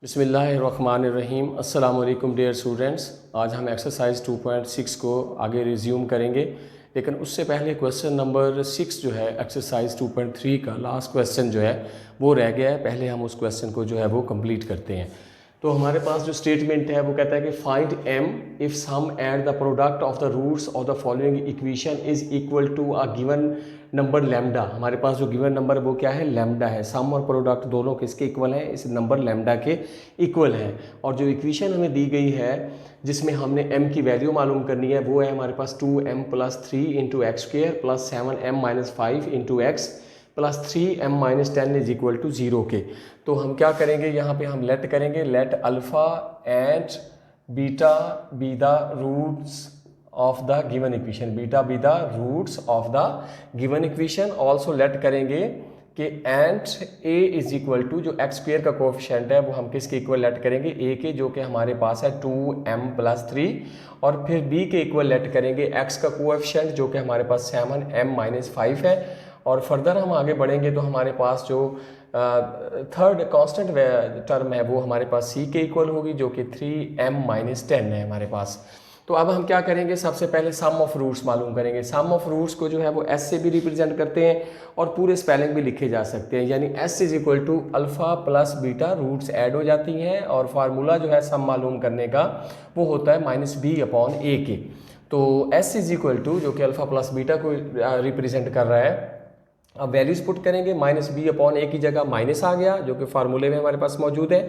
बिस्मिल्लाहिर्रहमानिर्रहीम। अस्सलाम वालेकुम डियर स्टूडेंट्स। आज हम एक्सरसाइज 2.6 को आगे रिज्यूम करेंगे, लेकिन उससे पहले क्वेश्चन नंबर 6 जो है एक्सरसाइज 2.3 का लास्ट क्वेश्चन जो है वो रह गया है। पहले हम उस क्वेश्चन को जो है वो कंप्लीट करते हैं। तो हमारे पास जो स्टेटमेंट है वो कहता है कि find m if sum at the product of the roots of the following equation is equal to a given number lambda. हमारे पास जो गिवन नंबर है वो क्या है, लैम्डा है। सम और प्रोडक्ट दोनों किसके इक्वल हैं, इस नंबर लैम्डा के इक्वल हैं। और जो इक्वेशन हमें दी गई है जिसमें हमने m की वैल्यू मालूम करनी है वो है हमारे पास 2m + 3 into x square plus 7m - 5 into x plus 3m - 10 is equal to 0 के। तो हम क्या करेंगे, यहाँ पे हम लेट करेंगे, let alpha and beta be the roots of the given equation, beta be the roots of the given equation. Also let करेंगे कि and a is equal to जो एक्स स्क्वेयर का कोएफिशिएंट है वो हम किसके इक्वल लेट करेंगे, a के, जो कि हमारे पास है 2m + 3। और फिर b के इक्वल लेट करेंगे x का कोएफिशिएंट जो कि हमारे पास 7m - 5 है। और फर्दर हम आगे बढ़ेंगे तो हमारे पास जो थर्ड कांस्टेंट टर्म है वो हमारे पास c के इक्वल होगी जो कि 3m - 10 है हमारे पास। तो अब हम क्या करेंगे, सबसे पहले सम ऑफ रूट्स मालूम करेंगे। सम ऑफ रूट्स को जो है वो s से भी रिप्रेजेंट करते हैं और पूरे स्पेलिंग भी लिखे जा सकते हैं, यानी s is equal to alpha plus beta, roots add हो जाती हैं और फार्मूला जो है सम मालूम करने का वो होता है -b/a के। तो s इज इक्वल टू जो कि अल्फ़ा प्लस बीटा को रिप्रेजेंट कर रहा है। अब वैल्यूज़ पुट करेंगे, -b/a की जगह माइनस आ गया जो कि फार्मूले में हमारे पास मौजूद है।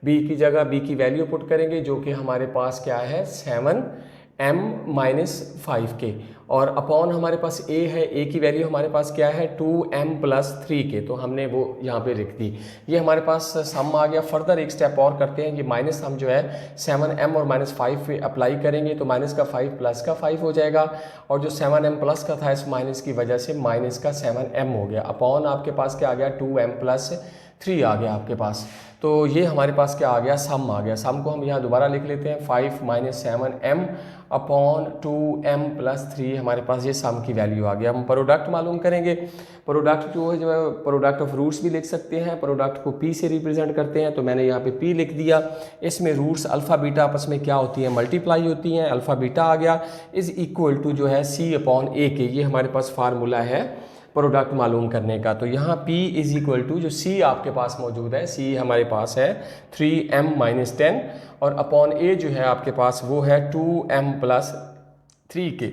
b की जगह b की वैल्यू पुट करेंगे जो कि हमारे पास क्या है 7m - 5 के। और अपॉन हमारे पास a है, a की वैल्यू हमारे पास क्या है 2m + 3 के, तो हमने वो यहाँ पे लिख दी। ये हमारे पास सम आ गया। फर्दर एक स्टेप और करते हैं, ये माइनस हम जो है 7m और -5 पे अप्लाई करेंगे तो माइनस का 5 प्लस का 5 हो जाएगा। और जो 7m प्लस का था इस माइनस की वजह से माइनस का 7m हो गया। अपॉन आपके पास क्या आ गया 2m + 3 आ गया आपके पास। तो ये हमारे पास क्या आ गया, सम आ गया। सम को हम यहाँ दोबारा लिख लेते हैं, 5 - 7m अपॉन 2m + 3 हमारे पास ये सम की वैल्यू आ गया। हम प्रोडक्ट मालूम करेंगे। प्रोडक्ट जो है प्रोडक्ट ऑफ रूट्स भी लिख सकते हैं, प्रोडक्ट को p से रिप्रेजेंट करते हैं, तो मैंने यहाँ पे p लिख दिया। इसमें रूट्स अल्फ़ा बीटा आपस में क्या होती हैं, मल्टीप्लाई होती हैं। अल्फ़ा बीटा आ गया इज इक्वल टू जो है c/a के, ये हमारे पास फार्मूला है प्रोडक्ट मालूम करने का। तो यहाँ p इज इक्वल टू जो c आपके पास मौजूद है, c हमारे पास है 3m - 10 और अपॉन a जो है आपके पास वो है 2m + 3 के।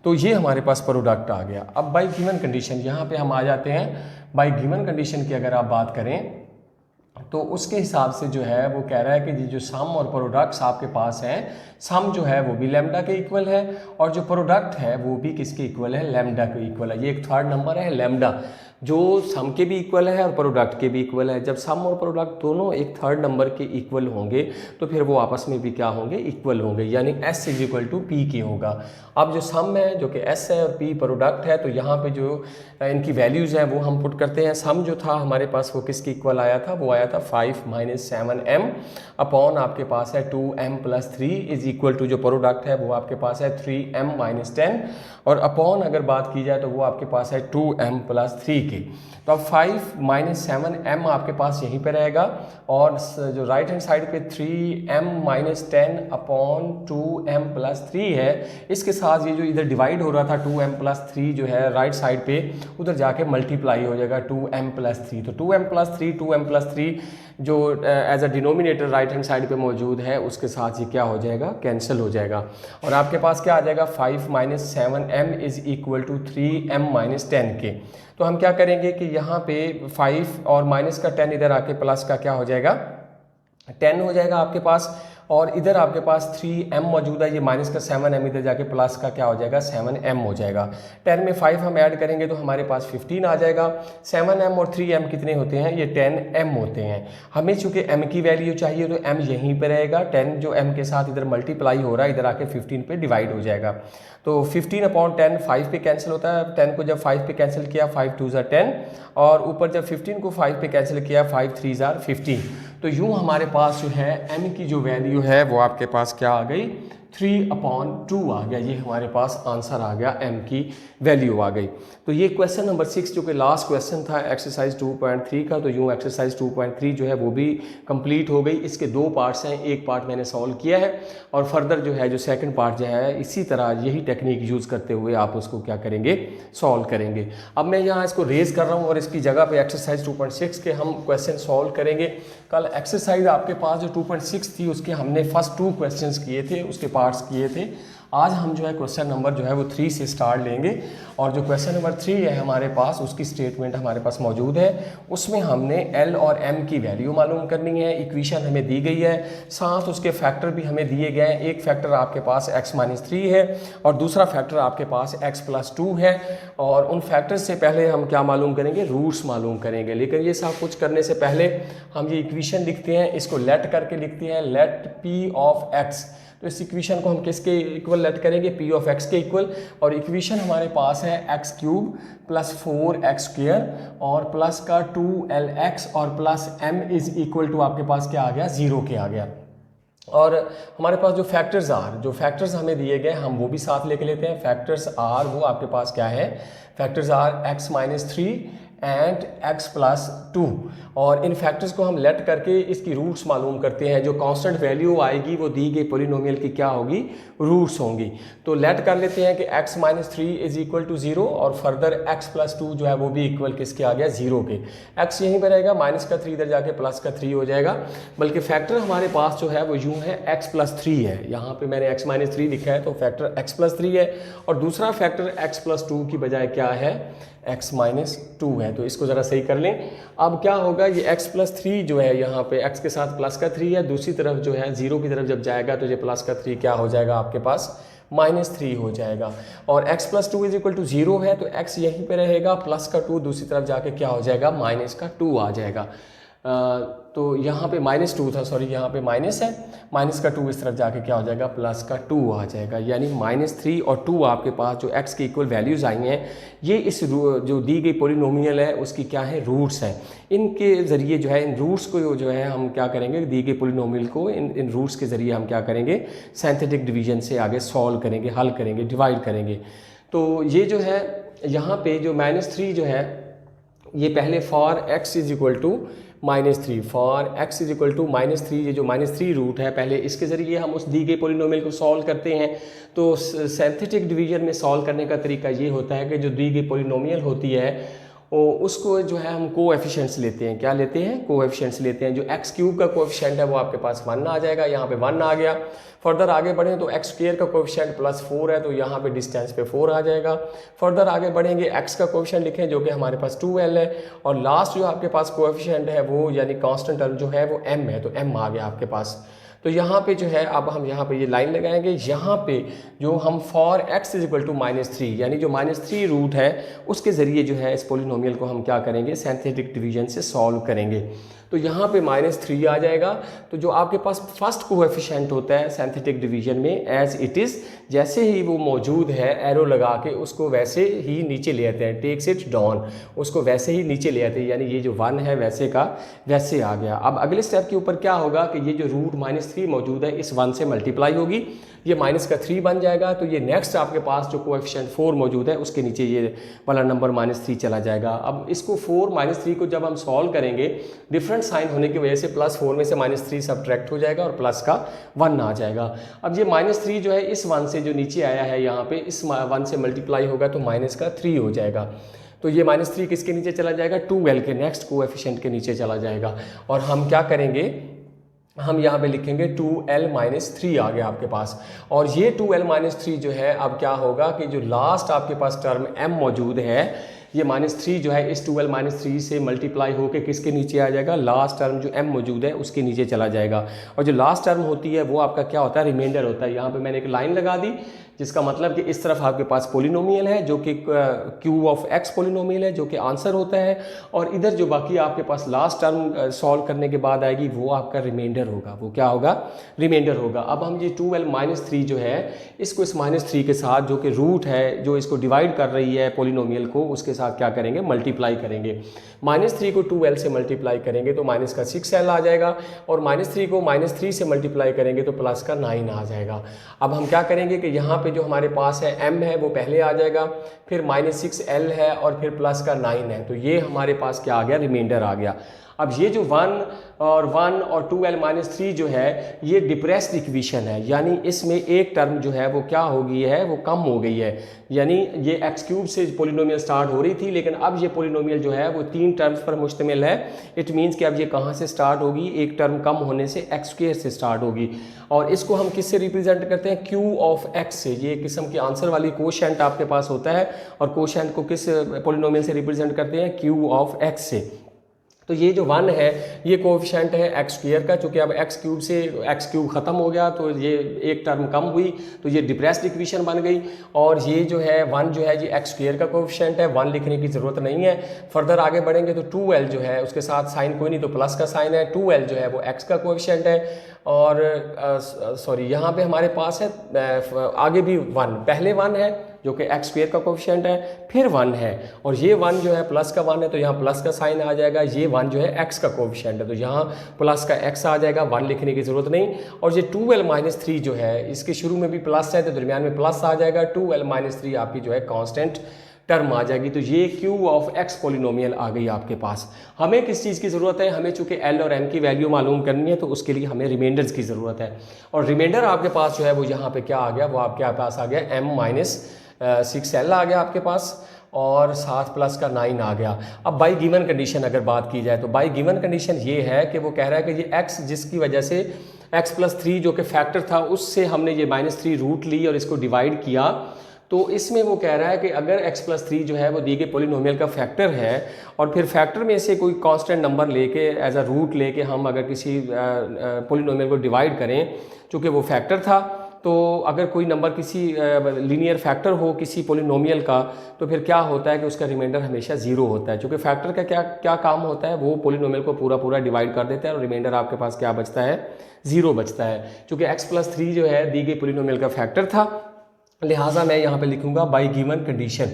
तो ये हमारे पास प्रोडक्ट आ गया। अब बाय गिवन कंडीशन यहाँ पे हम आ जाते हैं। बाय गिवन कंडीशन की अगर आप बात करें तो उसके हिसाब से जो है वो कह रहा है कि जो सम और प्रोडक्ट्स आपके पास हैं, सम जो है वो भी लैम्डा के इक्वल है और जो प्रोडक्ट है वो भी किसके इक्वल है, लैम्डा के इक्वल है। ये एक थर्ड नंबर है लैम्डा, जो सम के भी इक्वल है और प्रोडक्ट के भी इक्वल है। जब सम और प्रोडक्ट दोनों एक थर्ड नंबर के इक्वल होंगे तो फिर वो आपस में भी क्या होंगे, इक्वल होंगे, यानी s is equal to p की होगा। अब जो सम है जो कि s है और p प्रोडक्ट है, तो यहाँ पे जो इनकी वैल्यूज़ हैं वो हम पुट करते हैं। सम जो था हमारे पास वो किसके इक्वल आया था, वो आया था 5 - 7m अपॉन आपके पास है 2m + 3 इज इक्वल टू जो प्रोडक्ट है वो आपके पास है 3m - 10 और अपॉन अगर बात की जाए तो वो आपके पास है 2m + 3 के। तो अब 5 - 7m आपके पास यहीं पे रहेगा और जो राइट हैंड साइड पे 3m - 10 अपॉन 2m + 3 है, इसके साथ ये जो इधर डिवाइड हो रहा था 2m + 3 जो है राइट साइड पे उधर जाके मल्टीप्लाई हो जाएगा 2m + 3। तो 2m + 3 2m + 3 जो as a denominator right hand side पे मौजूद है उसके साथ ये क्या हो जाएगा, कैंसिल हो जाएगा। और आपके पास क्या आ जाएगा 5 - 7m is equal to 3m - 10 के। तो हम क्या करेंगे कि यहाँ पे 5 और माइनस का 10 इधर आके प्लस का क्या हो जाएगा 10 हो जाएगा आपके पास। और इधर आपके पास 3m मौजूद है, ये माइनस का 7m इधर जाके प्लस का क्या हो जाएगा 7m हो जाएगा। 10 में 5 हम ऐड करेंगे तो हमारे पास 15 आ जाएगा। 7m और 3m कितने होते हैं, ये 10m होते हैं। हमें चूंकि m की वैल्यू चाहिए तो m यहीं पे रहेगा। 10 जो m के साथ इधर मल्टीप्लाई हो रहा है इधर आके 15 पे डिवाइड हो जाएगा। तो 15/10 5 पे कैंसिल होता है। 10 को जब 5 पे कैंसिल किया 5 2 = 10 और ऊपर जब 15 को 5 पे कैंसिल किया 5 3 = 15। तो यूँ हमारे पास जो है m की जो वैल्यू है वो आपके पास क्या आ गई 3/2 आ गया। ये हमारे पास आंसर आ गया, m की वैल्यू आ गई। तो ये क्वेश्चन नंबर 6 जो कि लास्ट क्वेश्चन था एक्सरसाइज 2.3 का, तो यूँ एक्सरसाइज 2.3 जो है वो भी कंप्लीट हो गई। इसके दो पार्ट्स हैं, एक पार्ट मैंने सॉल्व किया है और फर्दर जो है जो सेकंड पार्ट जो है इसी तरह यही टेक्निक यूज़ करते हुए आप उसको क्या करेंगे, सॉल्व करेंगे। अब मैं यहाँ इसको रेज कर रहा हूँ और इसकी जगह पे एक्सरसाइज 2.6 के हम क्वेश्चन सॉल्व करेंगे। कल एक्सरसाइज आपके पास जो 2.6 थी उसके हमने फर्स्ट 2 क्वेश्चंस किए थे, उसके पार्ट्स किए थे। आज हम जो है क्वेश्चन नंबर जो है वो 3 से स्टार्ट लेंगे और जो क्वेश्चन नंबर 3 है हमारे पास उसकी स्टेटमेंट हमारे पास मौजूद है। उसमें हमने L और M की वैल्यू मालूम करनी है, इक्वेशन हमें दी गई है, साथ उसके फैक्टर भी हमें दिए गए हैं। एक फैक्टर आपके पास x-3 है और दूसरा फैक्टर आपके पास x+2 है। और उन फैक्टर्स से पहले हम क्या मालूम करेंगे, रूट्स मालूम करेंगे। लेकिन ये सब कुछ करने से पहले हम ये इक्वेशन लिखते हैं, इसको लेट करके लिखते हैं, लेट P ऑफ x। तो इस इक्वेशन को हम किसके इक्वल लेट करेंगे, P ऑफ x के इक्वल। और इक्वेशन हमारे पास है x³ + 4x² और प्लस का 2lx और plus m is equal to आपके पास क्या आ गया, 0 के आ गया। और हमारे पास जो फैक्टर्स हमें दिए गए हम वो भी साथ लेके लेते हैं। फैक्टर्स आर वो आपके पास क्या है, factors are x-3 and x+2। और इन फैक्टर्स को हम लेट करके इसकी रूट्स मालूम करते हैं। जो कांस्टेंट वैल्यू आएगी वो दी गई पॉलिनोमियल की क्या होगी, रूट्स होंगी। तो लेट कर लेते हैं कि x-3 इज इक्वल टू 0 और फर्दर x+2 जो है वो भी इक्वल किसके आ गया, 0 के। x यहीं पर रहेगा, -3 इधर जाके +3 हो जाएगा। बल्कि फैक्टर हमारे पास जो है वो यूँ है x+3 है। यहाँ पे मैंने x-3 लिखा है तो फैक्टर x+3 है और दूसरा फैक्टर x+2 की बजाय क्या है, x-2 है। तो इसको ज़रा सही कर लें। अब क्या होगा, ये x+3 जो है यहाँ पे x के साथ +3 है, दूसरी तरफ जो है 0 की तरफ जब जाएगा तो ये +3 क्या हो जाएगा आपके पास, -3 हो जाएगा। और x+2 इज इक्वल टू 0 है तो x यहीं पे रहेगा, +2 दूसरी तरफ जाके क्या हो जाएगा, -2 आ जाएगा। तो यहाँ पे -2 था, सॉरी यहाँ पे माइनस है, -2 इस तरफ जाके क्या हो जाएगा, +2 आ जाएगा। यानी -3 और 2 आपके पास जो x के इक्वल वैल्यूज़ आई हैं ये इस जो दी गई पॉलिनोमियल है उसकी क्या है, रूट्स हैं। इनके ज़रिए जो है इन रूट्स को जो है हम क्या करेंगे, दी गई पॉलिनोमियल को इन रूट्स के ज़रिए हम क्या करेंगे, सिंथेटिक डिवीजन से आगे सॉल्व करेंगे, हल करेंगे, डिवाइड करेंगे। तो ये जो है यहाँ पे जो -3 जो है ये पहले for x is equal to -3, for x is equal to -3, ये जो -3 रूट है पहले इसके ज़रिए हम उस दी गई पॉलिनोमियल को सॉल्व करते हैं। तो सिंथेटिक डिवीजन में सॉल्व करने का तरीका ये होता है कि जो दी गई पॉलिनोमियल होती है उसको जो है हम कोएफिशिएंट्स लेते हैं। क्या लेते हैं, कोएफिशिएंट्स लेते हैं। जो x³ का कोएफिशिएंट है वो आपके पास 1 आ जाएगा, यहाँ पे 1 आ गया। फर्दर आगे बढ़ें तो x² का कोएफिशिएंट +4 है तो यहाँ पे डिस्टेंस पे 4 आ जाएगा। फर्दर आगे बढ़ेंगे x का कोएफिशिएंट लिखें जो कि हमारे पास 2l है और लास्ट जो आपके पास कोएफिशिएंट है वो यानी कांस्टेंट टर्म जो है वो m है तो m आ गया आपके पास। तो यहाँ पे जो है अब हम यहाँ पे ये लाइन लगाएंगे, यहाँ पे जो हम for x is equal to -3 यानी जो -3 रूट है उसके ज़रिए जो है इस पॉलिनोमियल को हम क्या करेंगे, सिंथेटिक डिवीजन से सॉल्व करेंगे। तो यहाँ पे -3 आ जाएगा। तो जो आपके पास फर्स्ट कोएफिशिएंट होता है सिंथेटिक डिवीजन में एज इट इज़, जैसे ही वो मौजूद है एरो लगा के उसको वैसे ही नीचे ले आते हैं, टेक्स इट डाउन, उसको वैसे ही नीचे ले आते हैं। यानी ये जो 1 है वैसे का वैसे आ गया। अब अगले स्टेप के ऊपर क्या होगा कि ये जो रूट -3 मौजूद है इस 1 से मल्टीप्लाई होगी, ये -3 बन जाएगा। तो ये नेक्स्ट आपके पास जो कोएफिशिएंट 4 मौजूद है उसके नीचे ये वाला नंबर -3 चला जाएगा। अब इसको 4 -3 को जब हम सॉल्व करेंगे डिफरेंट साइन होने की वजह से +4 में से -3 सब्ट्रैक्ट हो जाएगा और प्लस का 1 आ जाएगा। अब ये -3 जो है इस 1 से जो नीचे आया है यहाँ पे इस 1 से मल्टीप्लाई होगा तो -3 हो जाएगा। तो ये -3 किसके नीचे चला जाएगा, 2l के नेक्स्ट कोएफिशिएंट के नीचे चला जाएगा। और हम क्या करेंगे, हम यहाँ पे लिखेंगे 2l-3 आ गया आपके पास। और ये 2l-3 जो है अब क्या होगा कि जो लास्ट आपके पास टर्म m मौजूद है ये -3 जो है इस 2l-3 से मल्टीप्लाई होकर किसके नीचे आ जाएगा, लास्ट टर्म जो m मौजूद है उसके नीचे चला जाएगा। और जो लास्ट टर्म होती है वो आपका क्या होता है, रिमाइंडर होता है। यहाँ पे मैंने एक लाइन लगा दी जिसका मतलब कि इस तरफ आपके पास पोलिनोमियल है जो कि क्यू ऑफ एक्स पोलिनोमियल है जो कि आंसर होता है, और इधर जो बाकी आपके पास लास्ट टर्म सॉल्व करने के बाद आएगी वो आपका रिमाइंडर होगा। वो क्या होगा? रिमाइंडर होगा। अब हम ये 2l-3 जो है इसको इस -3 के साथ जो कि रूट है जो इसको डिवाइड कर रही है पोलिनोमियल को, उसके साथ क्या करेंगे? मल्टीप्लाई करेंगे। -3 को 2l से मल्टीप्लाई करेंगे तो माइनस का 6l आ जाएगा, और -3 को -3 से मल्टीप्लाई करेंगे तो प्लस का 9 आ जाएगा। अब हम क्या करेंगे कि यहाँ पे जो हमारे पास है m है वो पहले आ जाएगा, फिर -6l है और फिर प्लस का 9 है, तो ये हमारे पास क्या आ गया? रिमाइंडर आ गया। अब ये जो 1 और 2l-3 जो है ये डिप्रेस्ड इक्वेशन है, यानी इसमें एक टर्म जो है वो क्या हो गई है? वो कम हो गई है। यानी ये x³ से पोलिनोमियल स्टार्ट हो रही थी, लेकिन अब ये पोलिनोमियल जो है वो 3 टर्म्स पर मुश्तमिल है। इट मीन्स कि अब ये कहाँ से स्टार्ट होगी? एक टर्म कम होने से x² से स्टार्ट होगी, और इसको हम किससे रिप्रेजेंट करते हैं? q ऑफ x से। ये किस्म के आंसर वाली कोशेंट आपके पास होता है, और कोशेंट को किस पोलिनोमियल से रिप्रेजेंट करते हैं? q ऑफ x से। तो ये जो 1 है ये कोएफिशिएंट है x² का, चूँकि अब x³ से x³ ख़त्म हो गया तो ये एक टर्म कम हुई, तो ये डिप्रेस्ड इक्वेशन बन गई। और ये जो है 1 जो है ये x² का कोएफिशिएंट है, 1 लिखने की ज़रूरत नहीं है। फर्दर आगे बढ़ेंगे तो 2l जो है उसके साथ साइन कोई नहीं तो प्लस का साइन है, 2l जो है वो x का कोएफिशिएंट है, और सॉरी यहाँ पे हमारे पास है आगे भी 1, पहले 1 है जो कि x² का कोएफिशिएंट है, फिर 1 है, और ये 1 जो है प्लस का 1 है तो यहाँ प्लस का साइन आ जाएगा। ये 1 जो है x का कोएफिशिएंट है तो यहाँ प्लस का x आ जाएगा, 1 लिखने की ज़रूरत नहीं। और ये 2l-3 जो है इसके शुरू में भी प्लस है तो दरमियान में प्लस आ जाएगा, 2l-3 आपकी जो है कांस्टेंट टर्म आ जाएगी। तो ये q ऑफ x पोलिनोमियल आ गई आपके पास। हमें किस चीज़ की ज़रूरत है? हमें चूँकि l और m की वैल्यू मालूम करनी है तो उसके लिए हमें रिमाइंडर्स की ज़रूरत है, और रिमाइंडर आपके पास जो है वो यहाँ पे क्या आ गया? वो आपके पास आ गया m-6l आ गया आपके पास, और साथ प्लस का 9 आ गया। अब बाई गिवन कंडीशन अगर बात की जाए तो बाई गिवन कंडीशन ये है कि वो कह रहा है कि ये x जिसकी वजह से x+3 जो कि फैक्टर था उससे हमने ये -3 रूट ली और इसको डिवाइड किया, तो इसमें वो कह रहा है कि अगर x+3 जो है वो दी गई पोलिनोमियल का फैक्टर है, और फिर फैक्टर में से कोई कांस्टेंट नंबर लेके एज अ रूट लेके हम अगर किसी पोलिनोमियल को डिवाइड करें, चूँकि वो फैक्टर था, तो अगर कोई नंबर किसी लीनियर फैक्टर हो किसी पोलिनोमियल का तो फिर क्या होता है कि उसका रिमाइंडर हमेशा 0 होता है। चूँकि फैक्टर का क्या काम होता है? वो पोलिनोमियल को पूरा डिवाइड कर देता है और रिमाइंडर आपके पास क्या बचता है? 0 बचता है। चूँकि x+3 जो है दी गई पोलिनोमियल का फैक्टर था, लिहाजा मैं यहाँ पे लिखूंगा by given condition.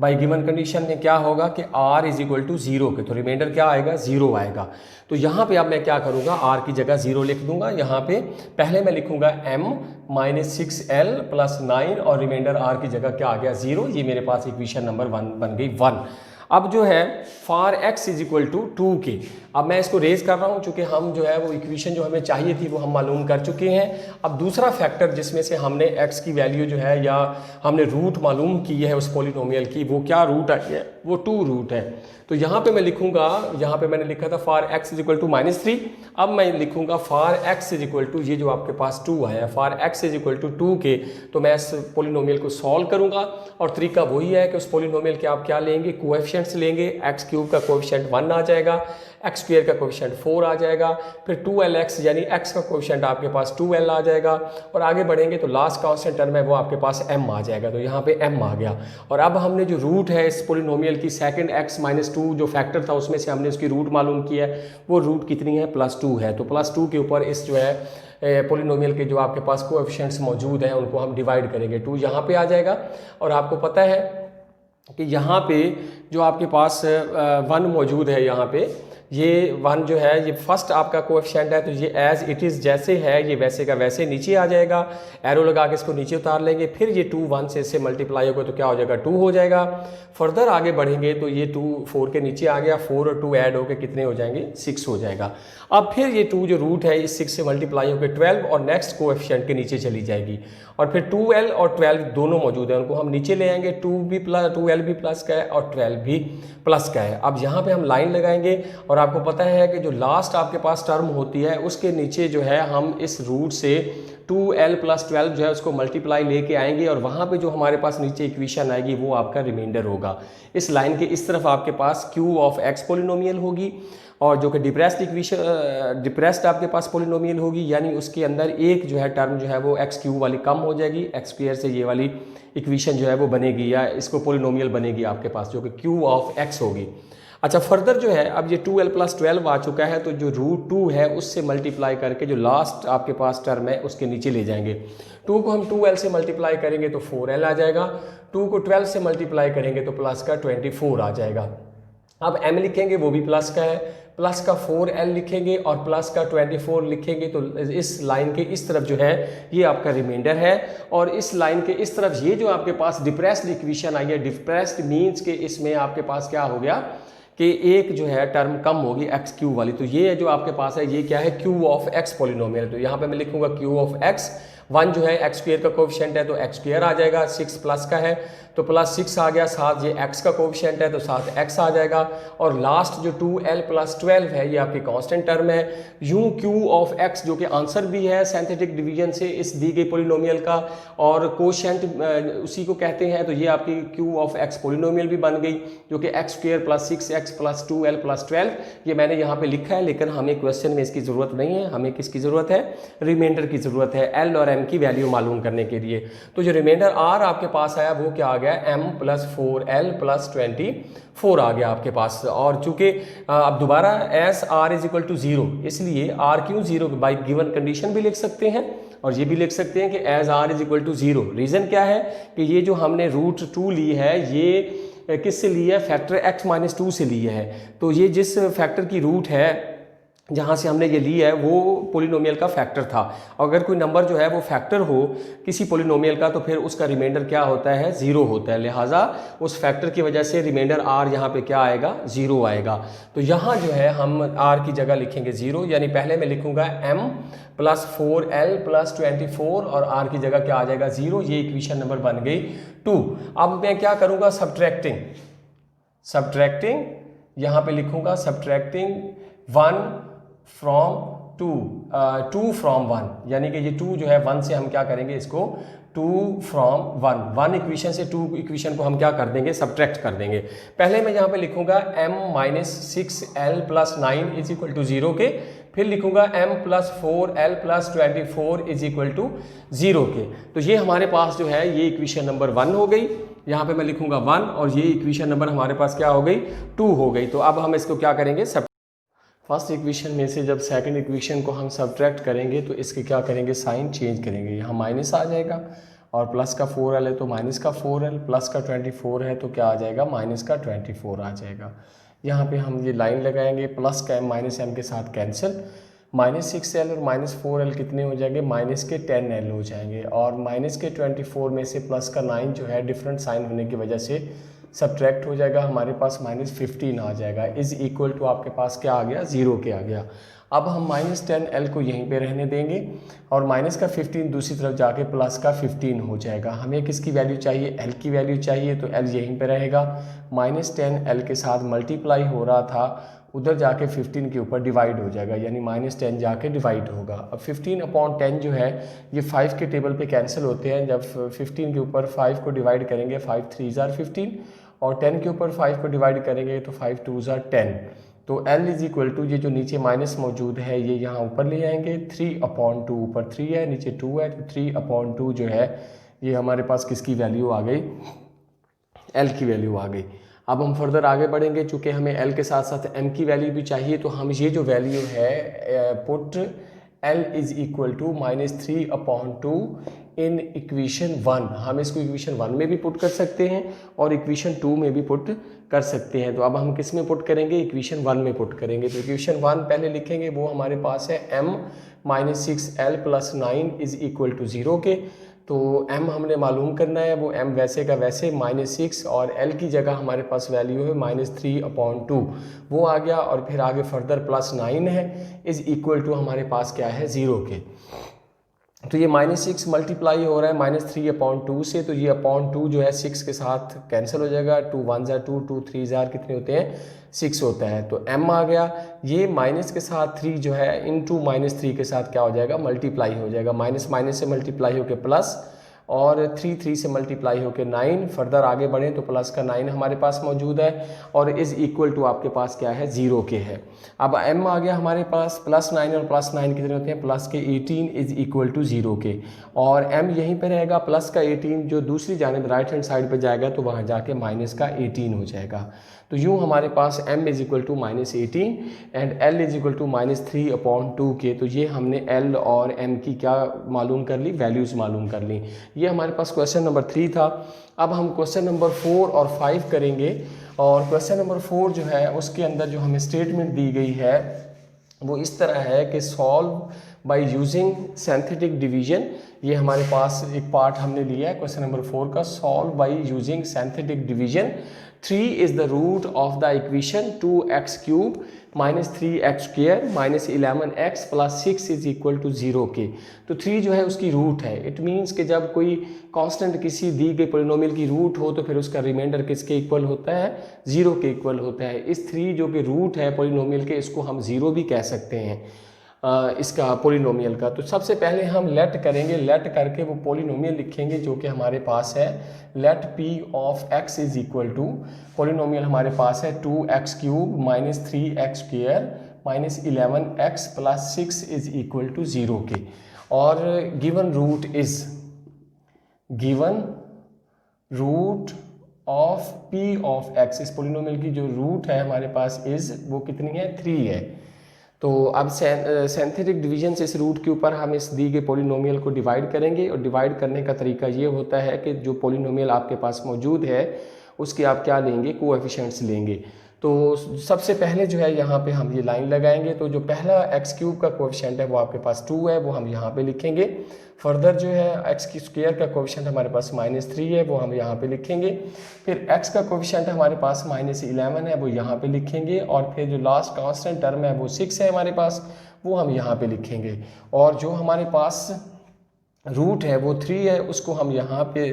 By given condition में क्या होगा कि r = 0 के, तो रिमाइंडर क्या आएगा? 0 आएगा। तो यहाँ पे अब मैं क्या करूँगा? r की जगह 0 लिख दूंगा। यहाँ पे पहले मैं लिखूंगा m-6l + 9 और रिमाइंडर r की जगह क्या आ गया? 0। ये मेरे पास इक्वेशन नंबर 1 बन गई 1। अब जो है फॉर x = 2 के, अब मैं इसको रेज कर रहा हूँ चूँकि हम जो है वो इक्वेशन जो हमें चाहिए थी वो हम मालूम कर चुके हैं। अब दूसरा फैक्टर जिसमें से हमने x की वैल्यू जो है या हमने रूट मालूम की है उस पोलिनोमियल की, वो क्या रूट आई है? वो 2 रूट है। तो यहाँ पे मैं लिखूंगा, यहाँ पे मैंने लिखा था फॉर x = -3, अब मैं लिखूंगा फॉर x = ये जो आपके पास 2 आया, फॉर x = 2 के, तो मैं इस पोलिनोमियल को सॉल्व करूंगा, और तरीका वही है कि उस पोलिनोमियल के आप क्या लेंगे? कोएफिशिएंट्स लेंगे। x³ का कोएफिशिएंट 1 आ जाएगा, x² का कोएफिशिएंट 4 आ जाएगा, फिर 2lx यानी x का कोएफिशिएंट आपके पास 2l आ जाएगा, और आगे बढ़ेंगे तो लास्ट कांस्टेंट टर्म है वो आपके पास m आ जाएगा। तो यहाँ पे m आ गया, और अब हमने जो रूट है इस पोलिनोमियल की सेकंड x-2 जो फैक्टर था उसमें से हमने उसकी रूट मालूम किया है, वो रूट कितनी है? +2 है। तो +2 के ऊपर इस जो है पोलिनोमियल के जो आपके पास कोएफिशिएंट्स मौजूद हैं उनको हम डिवाइड करेंगे। 2 यहाँ पे आ जाएगा, और आपको पता है कि यहाँ पे जो आपके पास 1 मौजूद है, यहाँ पे ये 1 जो है ये फर्स्ट आपका कोएफिशिएंट है, तो ये एज इट इज़ जैसे है ये वैसे का वैसे नीचे आ जाएगा। एरो लगा के इसको नीचे उतार लेंगे, फिर ये 2 1 से इससे मल्टीप्लाई होगा तो क्या हो जाएगा? 2 हो जाएगा। फर्दर आगे बढ़ेंगे तो ये 2 4 के नीचे आ गया, 4 और 2 ऐड होकर कितने हो जाएंगे? 6 हो जाएगा। अब फिर ये 2 जो रूट है इस 6 से मल्टीप्लाई होकर 12 और नेक्स्ट कोएफिशिएंट के नीचे चली जाएगी, और फिर 2l और 12 दोनों मौजूद है, उनको हम नीचे ले आएंगे। 2l भी प्लस का है और 12 भी प्लस का है। अब यहाँ पे हम लाइन लगाएंगे, और आपको पता है कि जो लास्ट आपके पास टर्म होती है उसके नीचे जो है हम इस रूट से 2l + 12 जो है उसको मल्टीप्लाई लेके आएंगे, और वहाँ पे जो हमारे पास नीचे इक्वेशन आएगी वो आपका रिमाइंडर होगा। इस लाइन के इस तरफ आपके पास q ऑफ x पोलिनोमियल होगी, और जो कि डिप्रेस्ड आपके पास पोलिनोमियल होगी, यानी उसके अंदर एक जो है टर्म जो है वो एक्स क्यूब वाली कम हो जाएगी, एक्स स्क्वायर से ये वाली इक्वेशन जो है वो बनेगी, या इसको पोलिनोमियल बनेगी आपके पास, जो कि क्यू ऑफ एक्स होगी। अच्छा, फर्दर जो है अब ये 2l + 12 आ चुका है, तो जो √2 है उससे मल्टीप्लाई करके जो लास्ट आपके पास टर्म है उसके नीचे ले जाएंगे। 2 को हम 2l से मल्टीप्लाई करेंगे तो 4l आ जाएगा, 2 को 12 से मल्टीप्लाई करेंगे तो प्लस का 24 आ जाएगा। अब m लिखेंगे वो भी प्लस का है, प्लस का 4l लिखेंगे और प्लस का 24 लिखेंगे, तो इस लाइन के इस तरफ जो है ये आपका रिमाइंडर है, और इस लाइन के इस तरफ ये जो आपके पास डिप्रेस्ड इक्वेशन आई है, डिप्रेस्ड मीन्स के इसमें आपके पास क्या हो गया कि एक जो है टर्म कम होगी एक्स क्यूब वाली, तो ये जो आपके पास है ये क्या है, क्यू ऑफ एक्स पोलिनोमियल। तो यहाँ पे मैं लिखूंगा क्यू ऑफ एक्स, 1 जो है एक्स स्क्वायर का कोएफिशिएंट है तो एक्स स्क्वायर आ जाएगा, 6 प्लस का है तो प्लस 6 आ गया, साथ ये एक्स का कोएफिशिएंट है तो साथ एक्स आ जाएगा, और लास्ट जो 2l + 12 है ये आपकी कांस्टेंट टर्म है। यूं क्यू ऑफ एक्स जो कि आंसर भी है सिंथेटिक डिवीजन से इस दी गई पोलिनोमियल का, और कोएफिशिएंट उसी को कहते हैं, तो ये आपकी क्यू ऑफ एक्स पोलिनोमियल भी बन गई, जो कि एक्स स्क्वायर + 6x + 2l + 12 ये मैंने यहाँ पे लिखा है, लेकिन हमें क्वेश्चन में इसकी ज़रूरत नहीं है, हमें किसकी ज़रूरत है, रिमाइंडर की ज़रूरत है एल और एम की वैल्यू मालूम करने के लिए। तो जो रिमाइंडर आर आपके पास आया वो क्या आ गया, m + 4l + 24 आ गया आपके पास। और चूंकि अब दोबारा एस r = 0, इसलिए r क्यों 0 बाई गिवन कंडीशन भी लिख सकते हैं, और ये भी लिख सकते हैं कि एज r = 0। रीज़न क्या है कि ये जो हमने √2 ली है ये किससे ली है, फैक्टर x - 2 से ली है, तो ये जिस फैक्टर की रूट है जहाँ से हमने ये ली है वो पोलिनोमियल का फैक्टर था। अगर कोई नंबर जो है वो फैक्टर हो किसी पोलिनोमियल का तो फिर उसका रिमाइंडर क्या होता है, 0 होता है, लिहाजा उस फैक्टर की वजह से रिमाइंडर r यहाँ पे क्या आएगा, 0 आएगा। तो यहाँ जो है हम r की जगह लिखेंगे 0, यानी पहले मैं लिखूँगा m + 4l + 24 और r की जगह क्या आ जाएगा, 0। ये इक्वेशन नंबर बन गई 2। अब मैं क्या करूँगा, सब्ट्रैक्टिंग यहाँ पे लिखूँगा सब्ट्रैक्टिंग 1 फ्रॉम 2 फ्रॉम 1, यानी कि ये 2 जो है 1 से हम क्या करेंगे इसको 2 फ्रॉम 1 इक्वेशन से 2 इक्वेशन को हम क्या कर देंगे, सब्ट्रैक्ट कर देंगे। पहले मैं यहाँ पे लिखूंगा m - 6l + 9 = 0 के, फिर लिखूंगा m + 4l + 24 = 0 के। तो ये हमारे पास जो है ये इक्वेशन नंबर 1 हो गई, यहाँ पे मैं लिखूंगा 1 और ये इक्वेशन नंबर हमारे पास क्या हो गई, 2 हो गई। तो अब हम इसको क्या करेंगे, फर्स्ट इक्वेशन में से जब सेकंड इक्वेशन को हम सब्ट्रैक्ट करेंगे तो इसके क्या करेंगे, साइन चेंज करेंगे, यहाँ माइनस आ जाएगा, और प्लस का 4l है तो माइनस का 4l, प्लस का 24 है तो क्या आ जाएगा, माइनस का 24 आ जाएगा। यहाँ पे हम ये लाइन लगाएंगे, प्लस का m - m के साथ कैंसिल, -6l और -4l कितने हो जाएंगे, माइनस के 10l हो जाएंगे, और माइनस के 24 में से प्लस का 9 जो है डिफरेंट साइन होने की वजह से सब्ट्रैक्ट हो जाएगा, हमारे पास -15 आ जाएगा, = आपके पास क्या आ गया, 0 के आ गया। अब हम -10l को यहीं पे रहने देंगे और माइनस का 15 दूसरी तरफ जाके प्लस का 15 हो जाएगा। हमें किसकी वैल्यू चाहिए, l की वैल्यू चाहिए, तो l यहीं पे रहेगा, -10l के साथ मल्टीप्लाई हो रहा था, उधर जाके 15 के ऊपर डिवाइड हो जाएगा, यानी -10 जाके डिवाइड होगा। अब 15/10 जो है ये 5 के टेबल पे कैंसिल होते हैं, जब 15 के ऊपर 5 को डिवाइड करेंगे 5 3 = 15 और 10 के ऊपर 5 को डिवाइड करेंगे तो 5 2 = 10। तो l = ये जो नीचे माइनस मौजूद है ये यहाँ ऊपर ले आएंगे, 3/2 ऊपर 3 है नीचे 2 है, तो 3/2 जो है ये हमारे पास किसकी वैल्यू आ गई, l की वैल्यू आ गई। अब हम फर्दर आगे बढ़ेंगे, चूँकि हमें l के साथ साथ m की वैल्यू भी चाहिए, तो हम ये जो वैल्यू है पुट l = -3/2 इन इक्वेशन 1, हम इसको इक्वेशन 1 में भी पुट कर सकते हैं और इक्वेशन 2 में भी पुट कर सकते हैं। तो अब हम किस में पुट करेंगे, इक्वेशन 1 में पुट करेंगे। तो इक्वेशन 1 पहले लिखेंगे, वो हमारे पास है m - 6l + 9 = 0 के। तो m हमने मालूम करना है, वो m वैसे का वैसे -6 और l की जगह हमारे पास वैल्यू है -3/2 वो आ गया, और फिर आगे फर्दर +9 है = हमारे पास क्या है, 0 के। तो ये -6 मल्टीप्लाई हो रहा है -3/2 से, तो ये /2 जो है 6 के साथ कैंसिल हो जाएगा, 2 1 = 2 2 3 = कितने होते हैं, 6 होता है। तो m आ गया, ये माइनस के साथ 3 जो है इनटू -3 के साथ क्या हो जाएगा, मल्टीप्लाई हो जाएगा, माइनस से मल्टीप्लाई होकर प्लस, और 3 से मल्टीप्लाई होकर 9, फर्दर आगे बढ़ें तो प्लस का 9 हमारे पास मौजूद है और इज़ इक्वल टू आपके पास क्या है 0 के है। अब m आ गया हमारे पास +9 और +9 कितने होते हैं प्लस के 18 इज़ इक्वल टू 0 के, और m यहीं पे रहेगा प्लस का 18, जो दूसरी जानिब राइट हैंड साइड पे जाएगा तो वहाँ जाके माइनस का 18 हो जाएगा। तो यूँ हमारे पास m is equal to -18 and l is equal to -3/2 के। तो ये हमने l और m की क्या मालूम कर ली, वैल्यूज़ मालूम कर ली। ये हमारे पास क्वेश्चन नंबर 3 था। अब हम क्वेश्चन नंबर 4 और 5 करेंगे, और क्वेश्चन नंबर 4 जो है उसके अंदर जो हमें स्टेटमेंट दी गई है वो इस तरह है कि solve by using synthetic division. ये हमारे पास एक पार्ट हमने लिया है क्वेश्चन नंबर 4 का, solve by using synthetic division. 3 is the root of the equation 2x³ -3x² -11x + 6 is equal to 0 के। तो 3 जो है उसकी रूट है। इट मीन्स कि जब कोई कांस्टेंट किसी दी गई पॉलिनोमियल की रूट हो तो फिर उसका रिमाइंडर किसके इक्वल होता है, 0 के इक्वल होता है। इस 3 जो कि रूट है पॉलिनोमियल के, इसको हम 0 भी कह सकते हैं इसका पॉलिनोमियल का। तो सबसे पहले हम लेट करेंगे, लेट करके वो पॉलिनोमियल लिखेंगे जो कि हमारे पास है let p of x is equal to, polynomial हमारे पास है 2x³ -3x² -11x + 6 is equal to 0 के, और given root of p of x, इस पॉलिनोमियल की जो रूट है हमारे पास इज वो कितनी है 3 है। तो अब सिंथेटिक डिवीजन से इस रूट के ऊपर हम इस दी गए पॉलिनोमियल को डिवाइड करेंगे, और डिवाइड करने का तरीका ये होता है कि जो पॉलिनोमियल आपके पास मौजूद है उसके आप क्या लेंगे, कोएफिशिएंट्स लेंगे। तो सबसे पहले जो है यहाँ पे हम ये लाइन लगाएंगे, तो जो पहला x³ का कोएफिशिएंट है वो आपके पास 2 है, वो हम यहाँ पे लिखेंगे। फर्दर जो है x² का कोएफिशिएंट हमारे पास -3 है, वो हम यहाँ पे लिखेंगे। फिर x का कोएफिशिएंट हमारे पास -11 है, वो यहाँ पे लिखेंगे। और फिर जो लास्ट कांस्टेंट टर्म है वो 6 है हमारे पास, वो हम यहाँ पे लिखेंगे। और जो हमारे पास रूट है वो 3 है, उसको हम यहाँ पे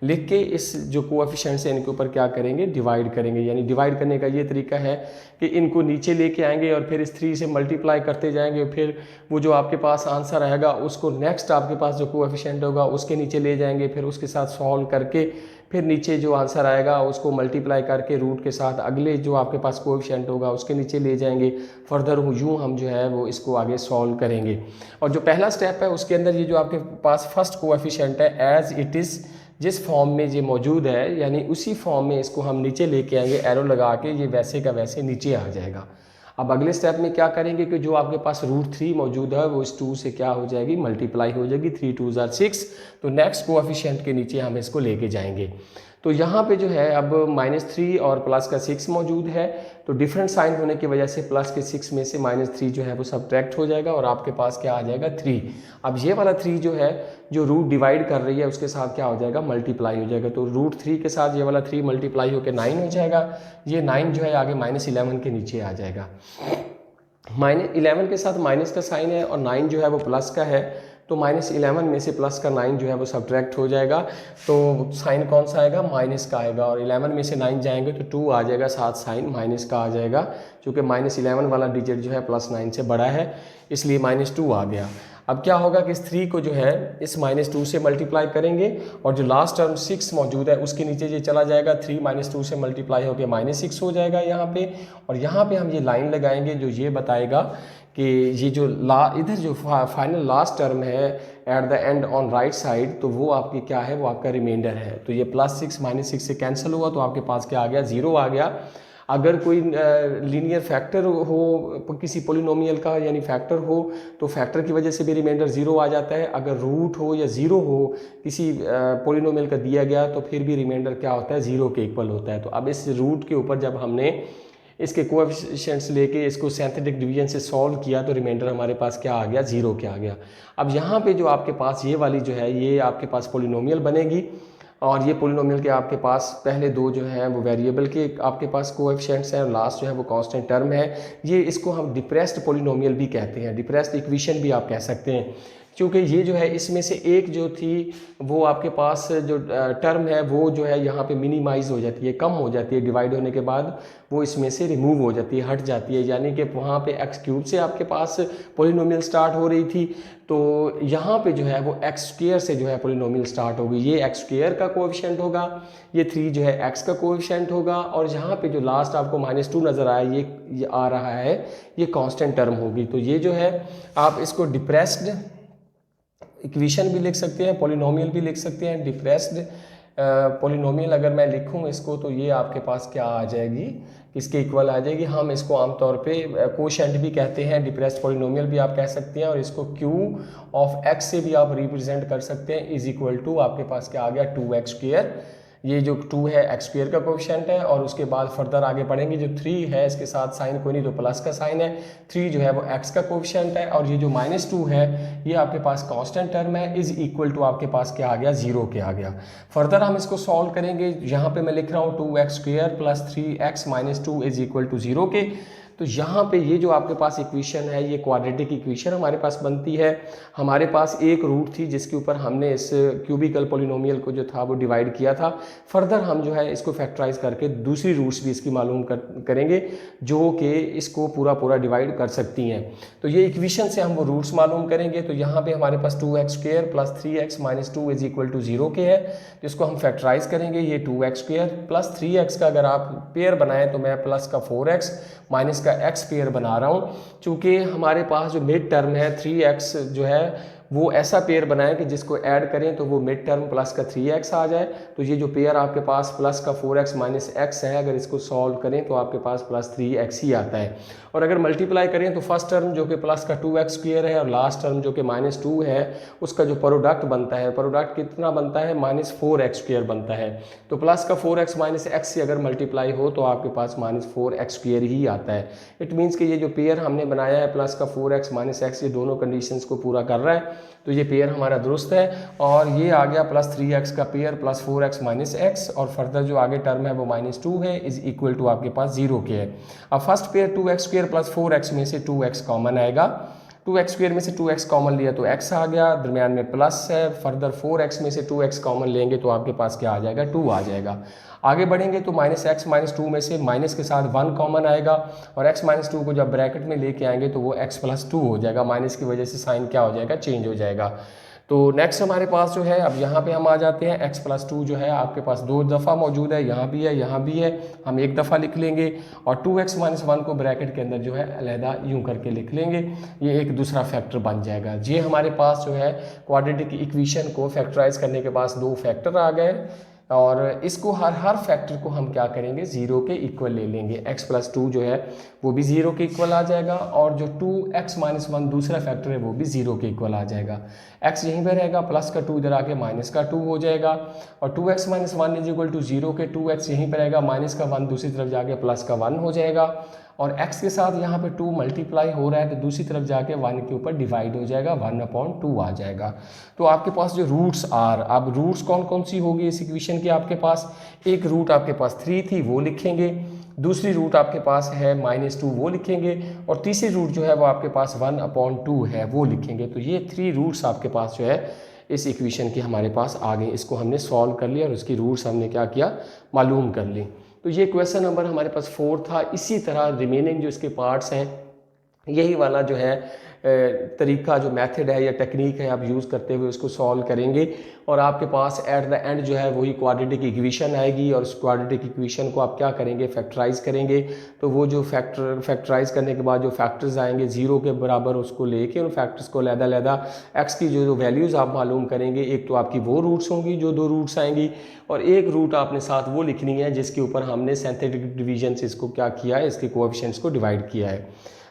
लिख के इस जो कोएफिशिएंट्स है इनके ऊपर क्या करेंगे, डिवाइड करेंगे। यानी डिवाइड करने का ये तरीका है कि इनको नीचे लेके आएंगे और फिर इस 3 से मल्टीप्लाई करते जाएंगे। फिर वो जो आपके पास आंसर आएगा उसको नेक्स्ट आपके पास जो कोएफिशिएंट होगा उसके नीचे ले जाएंगे, फिर उसके साथ सॉल्व करके फिर नीचे जो आंसर आएगा उसको मल्टीप्लाई करके रूट के साथ अगले जो आपके पास कोएफिशिएंट होगा उसके नीचे ले जाएंगे। फर्दर यूँ हम जो है वो इसको आगे सॉल्व करेंगे। और जो पहला स्टेप है उसके अंदर ये जो आपके पास फर्स्ट कोएफिशिएंट है एज इट इज़, जिस फॉर्म में ये मौजूद है यानी उसी फॉर्म में इसको हम नीचे लेके आएंगे, एरो लगा के ये वैसे का वैसे नीचे आ जाएगा। अब अगले स्टेप में क्या करेंगे कि जो आपके पास रूट 3 मौजूद है वो इस 2 से क्या हो जाएगी, मल्टीप्लाई हो जाएगी। 3 2 = 6, तो नेक्स्ट कोएफिशिएंट के नीचे हम इसको लेके जाएंगे। तो यहाँ पे जो है अब -3 और प्लस का 6 मौजूद है, तो डिफरेंट साइन होने की वजह से प्लस के 6 में से -3 जो है वो सब्ट्रैक्ट हो जाएगा और आपके पास क्या आ जाएगा 3। अब ये वाला 3 जो है जो रूट डिवाइड कर रही है उसके साथ क्या हो जाएगा, मल्टीप्लाई हो जाएगा। तो रूट 3 के साथ ये वाला 3 मल्टीप्लाई होकर 9 हो जाएगा। ये 9 जो है आगे -11 के नीचे आ जाएगा। -11 के साथ माइनस का साइन है और 9 जो है वो प्लस का है, तो -11 में से प्लस का 9 जो है वो सब्ट्रैक्ट हो जाएगा। तो साइन कौन सा आएगा, माइनस का आएगा। और 11 में से 9 जाएंगे तो 2 आ जाएगा, साथ साइन माइनस का आ जाएगा। क्योंकि -11 वाला डिजिट जो है +9 से बड़ा है, इसलिए -2 आ गया। अब क्या होगा कि इस 3 को जो है इस -2 से मल्टीप्लाई करेंगे और जो लास्ट टर्म 6 मौजूद है उसके नीचे ये चला जाएगा। 3 -2 से मल्टीप्लाई होकर -6 हो जाएगा यहाँ पे। और यहाँ पे हम ये लाइन लगाएंगे जो ये बताएगा कि ये जो इधर जो फाइनल लास्ट टर्म है at the end on right side, तो वो आपकी क्या है, वो आपका रिमाइंडर है। तो ये +6 -6 से कैंसिल हुआ तो आपके पास क्या आ गया, 0 आ गया। अगर कोई लीनियर फैक्टर हो किसी पॉलिनोमियल का, यानी फैक्टर हो, तो फैक्टर की वजह से भी रिमाइंडर 0 आ जाता है। अगर रूट हो या 0 हो किसी पॉलिनोमियल का दिया गया तो फिर भी रिमाइंडर क्या होता है, 0 के इक्वल होता है। तो अब इस रूट के ऊपर जब हमने इसके कोएफिशिएंट्स लेके इसको सिंथेटिक डिवीजन से सॉल्व किया तो रिमाइंडर हमारे पास क्या आ गया, 0 के आ गया। अब यहाँ पे जो आपके पास ये वाली जो है ये आपके पास पॉलिनोमियल बनेगी, और ये पॉलिनोमियल के आपके पास पहले 2 जो हैं वो वेरिएबल के आपके पास कोएफिशिएंट्स हैं और लास्ट जो है वो कांस्टेंट टर्म है। ये इसको हम डिप्रेस्ड पॉलिनोमियल भी कहते हैं, डिप्रेस्ड इक्वेशन भी आप कह सकते हैं। क्योंकि ये जो है इसमें से एक जो थी वो आपके पास जो टर्म है वो जो है यहाँ पे मिनिमाइज हो जाती है, कम हो जाती है, डिवाइड होने के बाद वो इसमें से रिमूव हो जाती है, हट जाती है, यानी कि वहाँ पे एक्स क्यूब से आपके पास पॉलिनोमियल स्टार्ट हो रही थी, तो यहाँ पे जो है वो एक्स स्क्वायर से जो है पॉलिनोमियल स्टार्ट होगी। ये एक्स स्क्वायर का कोएफिशिएंट होगा, ये 3 जो है एक्स का कोएफिशिएंट होगा, और यहाँ पे जो लास्ट आपको -2 नज़र आया ये आ रहा है, ये कांस्टेंट टर्म होगी। तो ये जो है आप इसको डिप्रेस्ड इक्वेशन भी लिख सकते हैं, पॉलिनोमियल भी लिख सकते हैं। डिप्रेस्ड पॉलिनोमियल अगर मैं लिखूं इसको तो ये आपके पास क्या आ जाएगी, किसके इक्वल आ जाएगी, हम इसको आमतौर पे कोशेंट भी कहते हैं, डिप्रेस्ड पॉलिनोमियल भी आप कह सकते हैं, और इसको क्यू ऑफ एक्स से भी आप रिप्रेजेंट कर सकते हैं, इज इक्वल टू आपके पास क्या आ गया 2x स्क्वायर। ये जो 2 है एक्स स्क्वायर का कोएफिशिएंट है, और उसके बाद फर्दर आगे बढ़ेंगे, जो 3 है इसके साथ साइन कोई नहीं तो प्लस का साइन है, 3 जो है वो एक्स का कोएफिशिएंट है, और ये जो -2 है ये आपके पास कांस्टेंट टर्म है, इज इक्वल टू आपके पास क्या आ गया 0 के आ गया। फर्दर हम इसको सॉल्व करेंगे, यहाँ पे मैं लिख रहा हूँ 2x square plus 3x minus 2 is equal to 0 के। तो यहाँ पे ये जो आपके पास इक्वेशन है ये क्वाड्रेटिक इक्वेशन हमारे पास बनती है। हमारे पास एक रूट थी जिसके ऊपर हमने इस क्यूबिकल पॉलिनोमियल को जो था वो डिवाइड किया था। फर्दर हम जो है इसको फैक्टराइज करके दूसरी रूट्स भी इसकी मालूम करेंगे जो कि इसको पूरा डिवाइड कर सकती हैं। तो ये इक्वेशन से हम वो रूट्स मालूम करेंगे। तो यहाँ पे हमारे पास 2x square plus 3x minus 2 is equal to 0 के है, तो इसको हम फैक्टराइज करेंगे। ये 2x स्क्वायर प्लस 3x का अगर आप पेयर बनाएं तो मैं प्लस का 4x माइनस का x पेयर बना रहा हूँ, चूँकि हमारे पास जो मिड टर्म है 3x जो है वो ऐसा पेयर बनाएं कि जिसको ऐड करें तो वो मिड टर्म प्लस का 3x आ जाए। तो ये जो पेयर आपके पास प्लस का 4x माइनस x है, अगर इसको सॉल्व करें तो आपके पास प्लस 3x ही आता है। और अगर मल्टीप्लाई करें तो फर्स्ट टर्म जो कि प्लस का 2x स्क्वायर है और लास्ट टर्म जो कि -2 है, उसका जो प्रोडक्ट बनता है, प्रोडक्ट कितना बनता है -4x स्क्वायर बनता है। तो प्लस का 4x माइनस x से अगर मल्टीप्लाई हो तो आपके पास -4x स्क्वायर ही आता है। इट मीन्स कि ये जो पेयर हमने बनाया है प्लस का 4x माइनस x, ये दोनों कंडीशंस को पूरा कर रहा है, तो ये पेयर हमारा दुरुस्त है। और ये आ गया प्लस 3x का pair plus 4x minus x, और फर्दर जो आगे टर्म है वो -2 है, इज इक्वल टू आपके पास 0 के है। अब first pair 2x square plus 4x में से 2x कॉमन आएगा, 2x स्क्वायर में से 2x कॉमन लिया तो x आ गया, दरमियान में प्लस है, फर्दर 4x में से 2x कॉमन लेंगे तो आपके पास क्या आ जाएगा 2 आ जाएगा। आगे बढ़ेंगे तो -x माइनस 2 में से माइनस के साथ 1 कॉमन आएगा, और x माइनस 2 को जब ब्रैकेट में लेके आएंगे तो वो x प्लस 2 हो जाएगा, माइनस की वजह से साइन क्या हो जाएगा चेंज हो जाएगा। तो नेक्स्ट हमारे पास जो है, अब यहाँ पे हम आ जाते हैं, x प्लस 2 जो है आपके पास 2 दफ़ा मौजूद है, यहाँ भी है यहाँ भी है, हम एक दफ़ा लिख लेंगे, और 2x माइनस 1 को ब्रैकेट के अंदर जो है अलहदा यूँ करके लिख लेंगे, ये एक दूसरा फैक्टर बन जाएगा। ये हमारे पास जो है क्वाड्रेटिक इक्वेशन को फैक्टराइज करने के पास 2 फैक्टर आ गए, और इसको हर फैक्टर को हम क्या करेंगे 0 के इक्वल ले लेंगे। x प्लस 2 जो है वो भी 0 के इक्वल आ जाएगा, और जो 2x माइनस 1 दूसरा फैक्टर है वो भी 0 के इक्वल आ जाएगा। x यहीं पर रहेगा, प्लस का 2 इधर आके माइनस का 2 हो जाएगा, और 2x minus 1 is equal to 0 के 2x यहीं पर रहेगा, माइनस का 1 दूसरी तरफ जाके प्लस का 1 हो जाएगा, और x के साथ यहाँ पे 2 मल्टीप्लाई हो रहा है तो दूसरी तरफ जाके 1 के ऊपर डिवाइड हो जाएगा, 1/2 आ जाएगा। तो आपके पास जो रूट्स आर, अब रूट्स कौन कौन सी होगी इस इक्वेशन की, आपके पास एक रूट आपके पास 3 थी वो लिखेंगे, दूसरी रूट आपके पास है -2 वो लिखेंगे, और तीसरी रूट जो है वो आपके पास 1/2 है वो लिखेंगे। तो ये 3 रूट्स आपके पास जो है इस इक्वेशन के हमारे पास आ गए, इसको हमने सॉल्व कर लिया और उसकी रूट्स हमने क्या किया मालूम कर ली। तो ये क्वेश्चन नंबर हमारे पास 4 था। इसी तरह रिमेनिंग जो इसके पार्ट्स हैं, यही वाला जो है तरीका, जो मेथड है या टेक्निक है, आप यूज़ करते हुए उसको सॉल्व करेंगे, और आपके पास एट द एंड जो है वही क्वाड्रेटिक इक्वेशन आएगी, और उस क्वाड्रेटिक इक्वेशन को आप क्या करेंगे फैक्टराइज करेंगे। तो वो जो फैक्टराइज करने के बाद जो फैक्टर्स आएंगे 0 के बराबर, उसको लेके उन फैक्टर्स को अलग-अलग x की जो वैल्यूज़ आप मालूम करेंगे, एक तो आपकी वो रूट्स होंगी जो 2 रूट्स आएंगी, और एक रूट आपने साथ वो लिखनी है जिसके ऊपर हमने सिंथेटिक डिवीजन से इसको क्या किया है, इसके कोएफिशिएंट्स को डिवाइड किया है।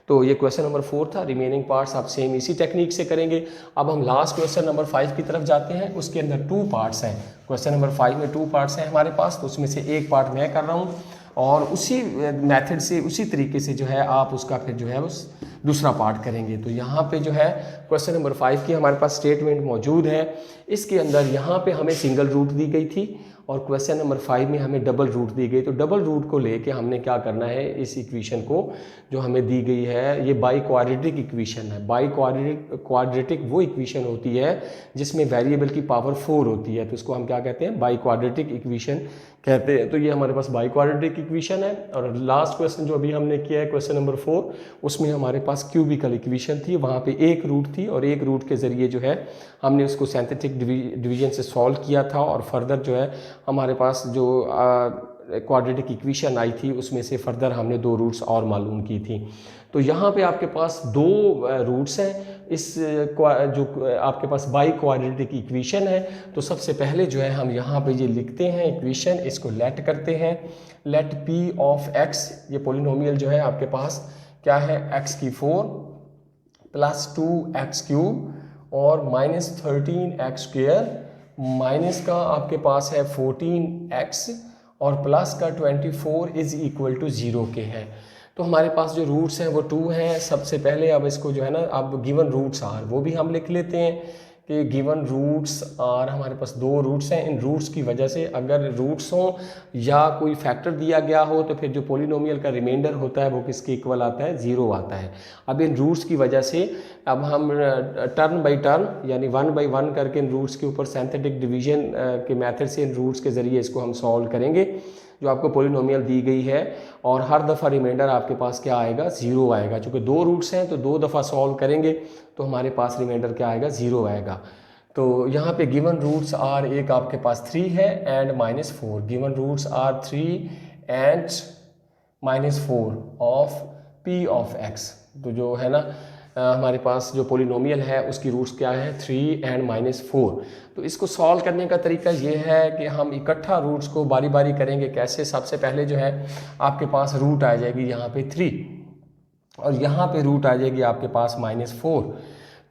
तो ये क्वेश्चन नंबर 4 था। रिमेनिंग पार्ट्स आप सेम इसी टेक्निक से करेंगे। अब हम लास्ट क्वेश्चन नंबर 5 की तरफ जाते हैं। उसके अंदर 2 पार्ट्स हैं। क्वेश्चन नंबर 5 में 2 पार्ट्स हैं हमारे पास, तो उसमें से एक पार्ट मैं कर रहा हूँ, और उसी मेथड से उसी तरीके से जो है आप उसका फिर जो है उस दूसरा पार्ट करेंगे। तो यहाँ पे जो है क्वेश्चन नंबर 5 की हमारे पास स्टेटमेंट मौजूद है। इसके अंदर यहाँ पे हमें सिंगल रूट दी गई थी, और क्वेश्चन नंबर 5 में हमें डबल रूट दी गई। तो डबल रूट को लेके हमने क्या करना है, इस इक्वेशन को जो हमें दी गई है, ये बाई क्वाड्रेटिक इक्वेशन है। बाई क्वाड्रेटिक वो इक्वेशन होती है जिसमें वेरिएबल की पावर 4 होती है, तो इसको हम क्या कहते हैं, बाई क्वाड्रेटिक इक्वेशन कहते हैं। तो ये हमारे पास बाई क्वाड्रेटिक इक्वेशन है। और लास्ट क्वेश्चन जो अभी हमने किया है क्वेश्चन नंबर 4, उसमें हमारे पास क्यूबिकल इक्वेशन थी, वहाँ पे एक रूट थी और एक रूट के ज़रिए जो है हमने उसको सिंथेटिक डिवीजन से सॉल्व किया था। और फर्दर जो है हमारे पास जो क्वाड्रेटिक इक्वेशन आई थी उसमें से फर्दर हमने 2 रूट्स और मालूम की थी। तो यहाँ पे आपके पास 2 रूट्स हैं, इस जो आपके पास बाई क्वाड्रेटिक इक्वेशन है। तो सबसे पहले जो है हम यहाँ पे ये लिखते हैं इक्वेशन, इसको लेट करते हैं, लेट पी ऑफ एक्स, ये पोलिनोमियल जो है आपके पास क्या है, x की 4 प्लस 2x क्यूब और माइनस 13x स्क्वेयर, माइनस का आपके पास है 14x और प्लस का 24 इज इक्वल टू 0 के है। तो हमारे पास जो रूट्स हैं वो 2 हैं। सबसे पहले अब इसको जो है ना, अब गिवन रूट्स आर वो भी हम लिख लेते हैं कि गिवन रूट्स आर, हमारे पास 2 रूट्स हैं। इन रूट्स की वजह से अगर रूट्स हों या कोई फैक्टर दिया गया हो तो फिर जो पोलिनोमियल का रिमाइंडर होता है वो किसके इक्वल आता है, 0 आता है। अब इन रूट्स की वजह से अब हम टर्न बाई टर्न यानी 1 बाई 1 करके इन रूट्स के ऊपर सिंथेटिक डिवीजन के मेथड से इन रूट्स के ज़रिए इसको हम सॉल्व करेंगे जो आपको पोलिनोमियल दी गई है। और हर दफ़ा रिमाइंडर आपके पास क्या आएगा, 0 आएगा। चूँकि 2 रूट्स हैं तो 2 दफ़ा सॉल्व करेंगे तो हमारे पास रिमाइंडर क्या आएगा, 0 आएगा। तो यहाँ पे गिवन रूट्स आर, एक आपके पास 3 है and -4, given roots are 3 and -4 of p of x। तो जो है ना हमारे पास जो पोलिनोमियल है उसकी रूट्स क्या है, 3 एंड -4। तो इसको सॉल्व करने का तरीका ये है कि हम इकट्ठा रूट्स को बारी बारी करेंगे। कैसे, सबसे पहले जो है आपके पास रूट आ जाएगी यहाँ पे 3 और यहाँ पे रूट आ जाएगी आपके पास -4।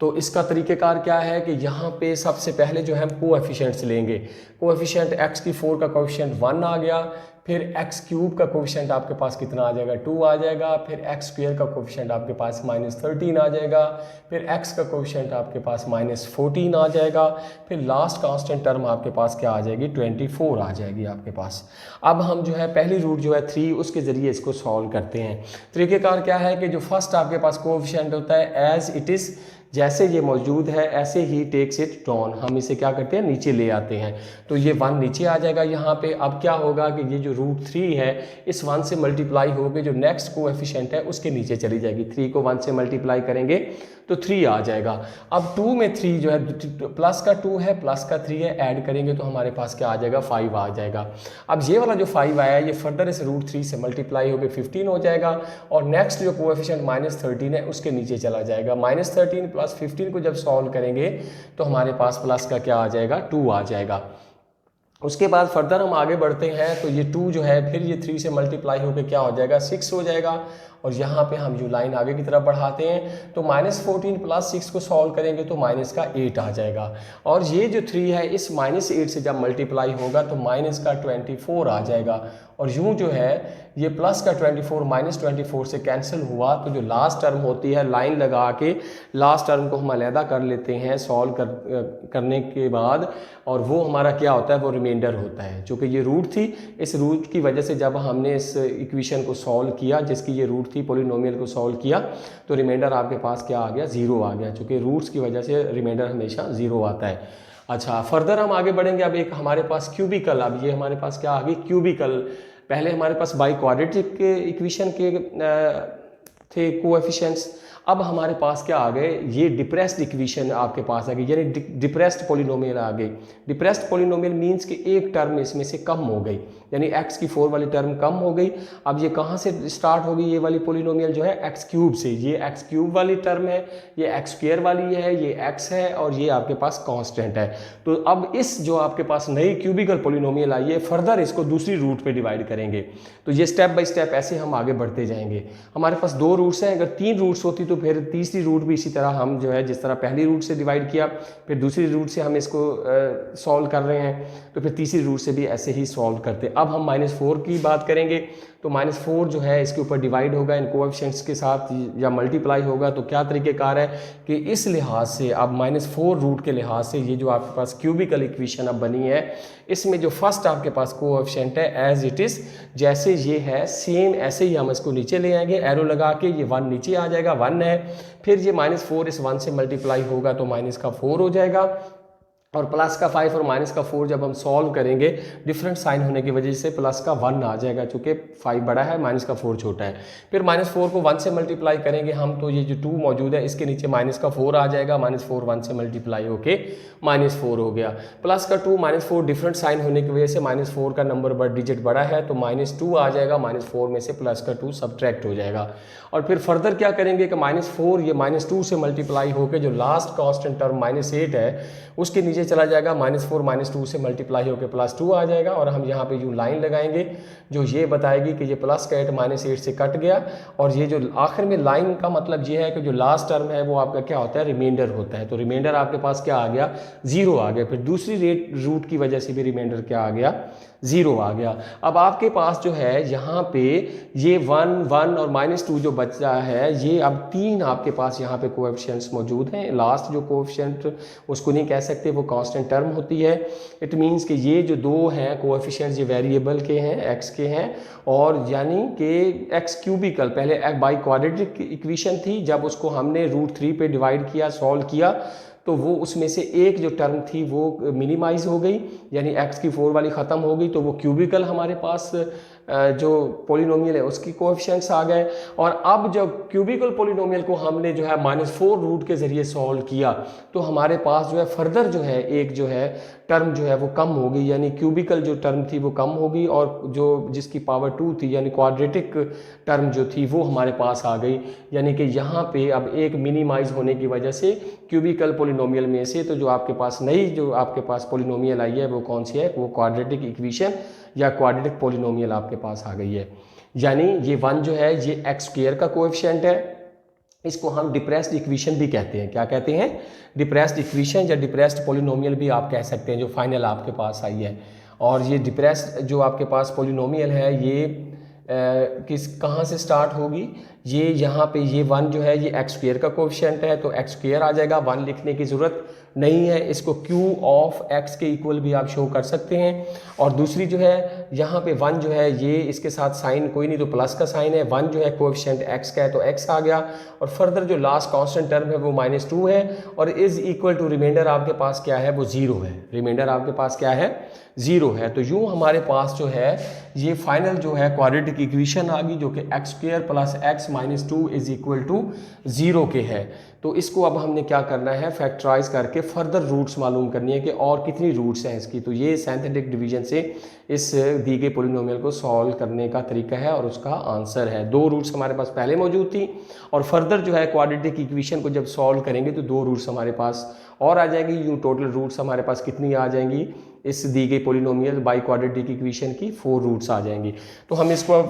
तो इसका तरीक़ेकार क्या है कि यहाँ पे सबसे पहले जो है हम कोएफिशिएंट्स लेंगे। कोएफिशिएंट x की 4 का कोएफिशिएंट 1 आ गया, फिर x क्यूब का कोएफिशिएंट आपके पास कितना आ जाएगा, 2 आ जाएगा, फिर x स्क्वायर का कोएफिशिएंट आपके पास -13 आ जाएगा, फिर x का कोएफिशिएंट आपके पास -14 आ जाएगा, फिर लास्ट कांस्टेंट टर्म आपके पास क्या आ जाएगी, 24 आ जाएगी आपके पास। अब हम जो है पहली रूट जो है 3 उसके ज़रिए इसको सॉल्व करते हैं। तरीक़ेकार क्या है कि जो फर्स्ट आपके पास कोएफिशिएंट होता है एज इट इज़, जैसे ये मौजूद है ऐसे ही टेक्स इट डाउन, हम इसे क्या करते हैं, नीचे ले आते हैं। तो ये 1 नीचे आ जाएगा यहाँ पे। अब क्या होगा कि ये जो रूट 3 है इस 1 से मल्टीप्लाई होकर जो नेक्स्ट कोएफिशिएंट है उसके नीचे चली जाएगी। 3 को 1 से मल्टीप्लाई करेंगे तो 3 आ जाएगा। अब 2 में 3 जो है प्लस का 2 है प्लस का 3 है, ऐड करेंगे तो हमारे पास क्या आ जाएगा, 5 आ जाएगा। अब ये वाला जो 5 आया ये फर्दर इस रूट 3 से मल्टीप्लाई होकर 15 हो जाएगा और नेक्स्ट जो कोएफिशिएंट -13 है उसके नीचे चला जाएगा। -13 प्लस 15 को जब सॉल्व करेंगे तो हमारे पास प्लस का क्या आ जाएगा, 2 आ जाएगा। उसके बाद फर्दर हम आगे बढ़ते हैं तो ये 2 जो है फिर ये 3 से मल्टीप्लाई होकर क्या हो जाएगा, 6 हो जाएगा। और यहाँ पे हम जो लाइन आगे की तरफ बढ़ाते हैं तो -14 प्लस 6 को सॉल्व करेंगे तो माइनस का 8 आ जाएगा। और ये जो 3 है इस -8 से जब मल्टीप्लाई होगा तो माइनस का 24 आ जाएगा। और यूँ जो है ये प्लस का 24 -24 से कैंसिल हुआ तो जो लास्ट टर्म होती है लाइन लगा के लास्ट टर्म को हम अलहदा कर लेते हैं सॉल्व करने के बाद, और वो हमारा क्या होता है, वो रिमाइंडर होता है। चूँकि ये रूट थी, इस रूट की वजह से जब हमने इस इक्वेशन को सॉल्व किया जिसकी ये रूट थी, पोलिनोमियल को सॉल्व किया तो रिमाइंडर आपके पास क्या आ गया, 0 आ गया। चूँकि रूट्स की वजह से रिमाइंडर हमेशा 0 आता है। अच्छा, फर्दर हम आगे बढ़ेंगे। अब एक हमारे पास क्यूबिकल, अब ये हमारे पास क्या आ गई, क्यूबिकल। पहले हमारे पास बाई क्वाड्रेटिक इक्वेशन के थे कोएफिशिएंट्स, अब हमारे पास क्या आ गए, ये डिप्रेस्ड इक्वेशन आपके पास आ गई, यानी डिप्रेस्ड पोलिनोमियल आ गई। डिप्रेस्ड पोलिनोमियल मींस कि एक टर्म इसमें से कम हो गई, यानी x की 4 वाली टर्म कम हो गई। अब ये कहाँ से स्टार्ट होगी, ये वाली पोलिनोमियल जो है x क्यूब से, ये x क्यूब वाली टर्म है, ये x स्क्वायर वाली है, ये x है और ये आपके पास कांस्टेंट है। तो अब इस जो आपके पास नई क्यूबिकल पोलिनोमियल आई है, फर्दर इसको दूसरी रूट पे डिवाइड करेंगे। तो ये स्टेप बाय स्टेप ऐसे हम आगे बढ़ते जाएंगे। हमारे पास 2 रूट्स हैं, अगर 3 रूट्स होती तो फिर तीसरी रूट भी इसी तरह हम जो है जिस तरह पहली रूट से डिवाइड किया फिर दूसरी रूट से हम इसको सॉल्व कर रहे हैं तो फिर तीसरी रूट से भी ऐसे ही सॉल्व करते। अब हम -4 की बात करेंगे तो -4 जो है इसके ऊपर डिवाइड होगा इन कोएफिशिएंट्स के साथ या मल्टीप्लाई होगा। तो क्या तरीक़ेकार है कि इस लिहाज से अब -4 रूट के लिहाज से ये जो आपके पास क्यूबिकल इक्वेशन अब बनी है, इसमें जो फर्स्ट आपके पास कोएफिशिएंट है एज इट इज़ जैसे ये है सेम ऐसे ही हम इसको नीचे ले आएंगे एरो लगा के, ये 1 नीचे आ जाएगा, 1 है, फिर ये -4 इस 1 से मल्टीप्लाई होगा तो -4 हो जाएगा, और प्लस का 5 और माइनस का 4 जब हम सॉल्व करेंगे डिफरेंट साइन होने की वजह से प्लस का 1 आ जाएगा, चूँकि 5 बड़ा है माइनस का 4 छोटा है। फिर -4 को 1 से मल्टीप्लाई करेंगे हम तो ये जो 2 मौजूद है इसके नीचे -4 आ जाएगा, -4 1 से मल्टीप्लाई होके -4 हो गया, प्लस का 2 -4 डिफरेंट साइन होने की वजह से -4 का नंबर डिजिट बड़ा है तो -2 आ जाएगा, -4 में से प्लस का 2 सब्ट्रैक्ट हो जाएगा। और फिर फर्दर क्या करेंगे कि -4 ये -2 से मल्टीप्लाई होकर जो लास्ट कांस्टेंट टर्म -8 है उसके नीचे चला जाएगा, -4 -2 से मल्टीप्लाई होकर +2 आ जाएगा, और हम यहाँ पे यूँ लाइन लगाएंगे जो ये बताएगी कि ये प्लस का 8 -8 से कट गया, और ये जो आखिर में लाइन का मतलब ये है कि जो लास्ट टर्म है वो आपका क्या होता है, रिमाइंडर होता है। तो रिमाइंडर आपके पास क्या आ गया, 0 आ गया। फिर दूसरी रूट की वजह से भी रिमाइंडर क्या आ गया, 0 आ गया। अब आपके पास जो है यहाँ पे ये 1 1 और -2 जो बचा है, ये अब 3 आपके पास यहाँ पे कोएफिशिएंट्स मौजूद हैं। लास्ट जो कोएफिशिएंट उसको नहीं कह सकते, वो कांस्टेंट टर्म होती है। इट मींस कि ये जो 2 हैं कोएफिशिएंट्स ये वेरिएबल के हैं, x के हैं, और यानी कि x क्यूबिकल पहले बाई क्वाड्रेटिक इक्वेशन थी, जब उसको हमने √3 पे डिवाइड किया, सॉल्व किया, तो वो उसमें से एक जो टर्म थी वो मिनिमाइज हो गई, यानी x की 4 वाली ख़त्म हो गई, तो वो क्यूबिकल हमारे पास जो पॉलिनोमियल है उसकी कोएफिशिएंट्स आ गए। और अब जब क्यूबिकल पॉलिनोमियल को हमने जो है -4 रूट के ज़रिए सॉल्व किया तो हमारे पास जो है फर्दर जो है एक जो है टर्म जो है वो कम हो गई, यानी क्यूबिकल जो टर्म थी वो कम हो गई, और जो जिसकी पावर 2 थी यानी क्वाड्रेटिक टर्म जो थी वो हमारे पास आ गई। यानी कि यहाँ पे अब एक मिनिमाइज होने की वजह से क्यूबिकल पॉलिनोमियल में से तो जो आपके पास नई जो आपके पास पॉलिनोमियल आई है वो कौन सी है, वो क्वाड्रेटिक इक्वेशन या क्वाड्रेटिक पॉलिनोमियल आपके पास आ गई है। यानी ये 1 जो है ये x² का कोएफिशिएंट है, इसको हम डिप्रेस्ड इक्वेशन भी कहते हैं। क्या कहते हैं, डिप्रेस्ड इक्वेशन या डिप्रेस्ड पॉलिनोमियल भी आप कह सकते हैं, जो फाइनल आपके पास आई है। और ये डिप्रेस्ड जो आपके पास पॉलिनोमियल है ये कहाँ से स्टार्ट होगी, ये यहाँ पे ये 1 जो है ये x² का कोएफिशिएंट है, तो x² आ जाएगा, 1 लिखने की ज़रूरत नहीं है, इसको q ऑफ x के इक्वल भी आप शो कर सकते हैं। और दूसरी जो है यहाँ पे 1 जो है ये इसके साथ साइन कोई नहीं तो प्लस का साइन है, 1 जो है कोएफिशिएंट x का है तो x आ गया, और फर्दर जो लास्ट कांस्टेंट टर्म है वो -2 है, और इज इक्वल टू रिमाइंडर आपके पास क्या है, वो 0 है। रिमाइंडर आपके पास क्या है, 0 है। तो यूँ हमारे पास जो है ये फाइनल जो है क्वाड्रेटिक इक्वेशन आ गई जो कि x² + x - 2 = 0 के है। तो इसको अब हमने क्या करना है, फैक्टराइज करके फर्दर रूट्स मालूम करनी है कि और कितनी रूट्स हैं इसकी। तो ये सिंथेटिक डिवीजन से इस दी गई पॉलिनोमियल को सॉल्व करने का तरीका है, और उसका आंसर है 2 रूट्स हमारे पास पहले मौजूद थी, और फर्दर जो है क्वाड्रेटिक इक्वेशन को जब सॉल्व करेंगे तो 2 रूट्स हमारे पास और आ जाएंगी। यूँ टोटल रूट्स हमारे पास कितनी आ जाएंगी, इस दी गई पॉलिनोमियल बाई क्वाड्रेटिक इक्वेशन की 4 रूट्स आ जाएंगी। तो हम इसको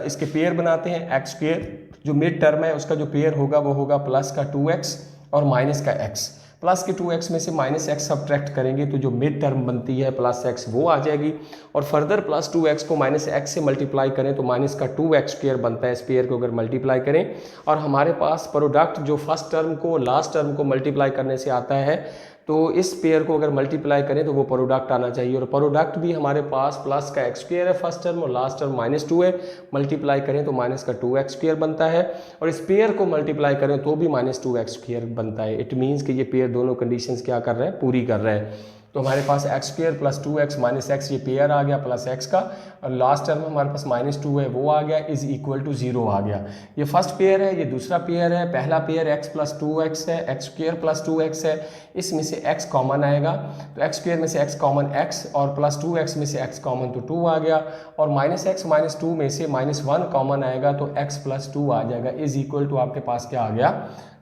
इसके पेयर बनाते हैं। x² जो मिड टर्म है उसका जो पेयर होगा वो होगा प्लस का 2x और माइनस का x। प्लस के 2x में से -x सब्ट्रैक्ट करेंगे तो जो मिड टर्म बनती है +x वो आ जाएगी, और फर्दर +2x को -x से मल्टीप्लाई करें तो -2x² बनता है। इस पेयर को अगर मल्टीप्लाई करें, और हमारे पास प्रोडक्ट जो फर्स्ट टर्म को लास्ट टर्म को मल्टीप्लाई करने से आता है, तो इस पेयर को अगर मल्टीप्लाई करें तो वो प्रोडक्ट आना चाहिए, और प्रोडक्ट भी हमारे पास प्लस का x² है फर्स्ट टर्म, और लास्ट टर्म -2 है। मल्टीप्लाई करें तो -2x² बनता है, और इस पेयर को मल्टीप्लाई करें तो भी -2x² बनता है। इट मीन्स कि ये पेयर दोनों कंडीशंस क्या कर रहे हैं, पूरी कर रहे हैं। तो हमारे पास x² + 2x - x ये पेयर आ गया प्लस x का, और लास्ट टर्म हमारे पास -2 है वो आ गया, इज इक्वल टू 0 आ गया। ये फर्स्ट पेयर है, ये दूसरा पेयर है। पहला पेयर x + 2x है, x² + 2x है, इसमें से x कॉमन आएगा, तो x² में से x कॉमन x, और +2x में से x कॉमन तो 2 आ गया, और -x - 2 में से -1 कॉमन आएगा तो x + 2 आ जाएगा, इज इक्वल टू आपके पास क्या आ गया,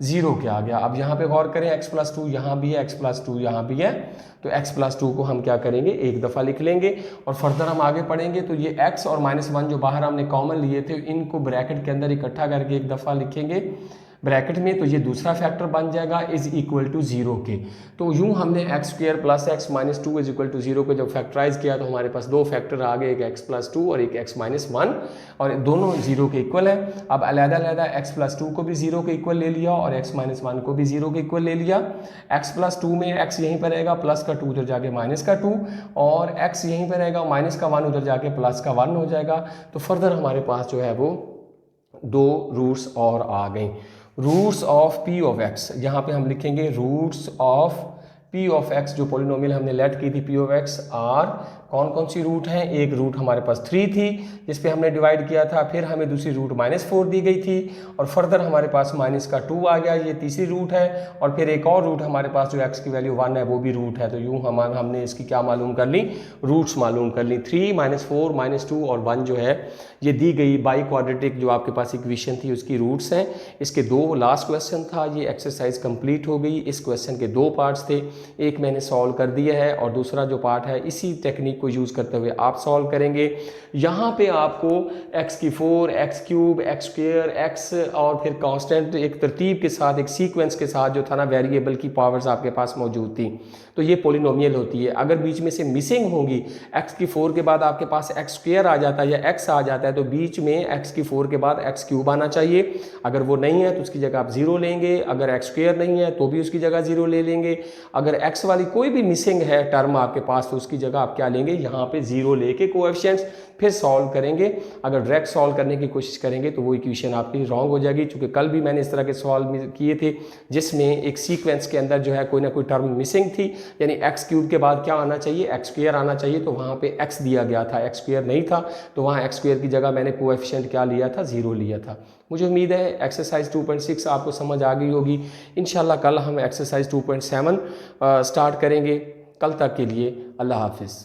0 क्या आ गया। अब यहाँ पे गौर करें, x + 2 यहाँ भी है, x + 2 यहाँ भी है, तो x + 2 को हम क्या करेंगे, एक दफ़ा लिख लेंगे, और फर्दर हम आगे पढ़ेंगे तो ये x और -1 जो बाहर हमने कॉमन लिए थे इनको ब्रैकेट के अंदर इकट्ठा करके एक दफ़ा लिखेंगे। ब्रैकेट में, तो ये दूसरा फैक्टर बन जाएगा इज इक्वल टू 0 के। तो यूँ हमने x square plus x minus 2 is equal to 0 को जब फैक्टराइज किया तो हमारे पास दो फैक्टर आ गए, एक एक्स प्लस 2 और एक एक्स माइनस 1, और दोनों 0 के इक्वल है। अब अलग-अलग एक्स प्लस 2 को भी 0 के इक्वल ले लिया और एक्स माइनस 1 को भी 0 के इक्वल ले लिया। एक्स प्लस 2 में एक्स यहीं पर रहेगा, प्लस का 2 उधर जाके माइनस का 2, और एक्स यहीं पर रहेगा, माइनस का 1 उधर जाके प्लस का 1 हो जाएगा। तो फर्दर हमारे पास जो है वो दो रूट्स और आ गई। Roots of P of x, यहाँ पे हम लिखेंगे roots of P of x, जो पॉलिनोमियल हमने लेट की थी पी ऑफ एक्स आर, कौन कौन सी रूट हैं। एक रूट हमारे पास 3 थी जिस पे हमने डिवाइड किया था, फिर हमें दूसरी रूट -4 दी गई थी, और फर्दर हमारे पास माइनस का 2 आ गया, ये तीसरी रूट है, और फिर एक और रूट हमारे पास जो x की वैल्यू 1 है वो भी रूट है। तो यूँ हमने इसकी क्या मालूम कर ली, रूट्स मालूम कर ली। 3 -4 -2 और 1 जो है ये दी गई बाई क्वाड्रेटिक जो आपके पास इक्वेशन थी उसकी रूट्स हैं। इसके दो, लास्ट क्वेश्चन था, ये एक्सरसाइज कंप्लीट हो गई। इस क्वेश्चन के दो पार्ट्स थे, एक मैंने सॉल्व कर दिया है और दूसरा जो पार्ट है इसी टेक्निक को यूज़ करते हुए आप सॉल्व करेंगे। यहाँ पे आपको x की 4, x cube, x square, x और फिर कांस्टेंट एक तरतीब के साथ, एक सीक्वेंस के साथ जो था ना वेरिएबल की पावर्स आपके पास मौजूद थी। तो ये पॉलिनोमियल होती है। अगर बीच में से मिसिंग होंगी, x की 4 के बाद आपके पास x स्क्वायर आ जाता है या x आ जाता है, तो बीच में x की 4 के बाद x क्यूब आना चाहिए। अगर वो नहीं है तो उसकी जगह आप 0 लेंगे। अगर x स्क्वायर नहीं है तो भी उसकी जगह 0 ले लेंगे। अगर x वाली कोई भी मिसिंग है टर्म आपके पास तो उसकी जगह आप क्या लेंगे, यहाँ पे 0 लेके कोएफिशिएंट्स फिर सॉल्व करेंगे। अगर डायरेक्ट सॉल्व करने की कोशिश करेंगे तो वो इक्वेशन आपकी रॉन्ग हो जाएगी, क्योंकि कल भी मैंने इस तरह के सॉल्व किए थे जिसमें एक सीक्वेंस के अंदर जो है कोई ना कोई टर्म मिसिंग थी, यानी एक्स क्यूब के बाद क्या आना चाहिए, एक्स स्क्वायर आना चाहिए, तो वहाँ पे एक्स दिया गया था, एक्स स्क्वायर नहीं था, तो वहाँ एक्स स्क्वायर की जगह मैंने कोएफिशिएंट क्या लिया था, 0 लिया था। मुझे उम्मीद है एक्सरसाइज 2.6 आपको समझ आ गई होगी। इंशाल्लाह कल हम एक्सरसाइज 2.7 स्टार्ट करेंगे। कल तक के लिए अल्लाह हाफिज़।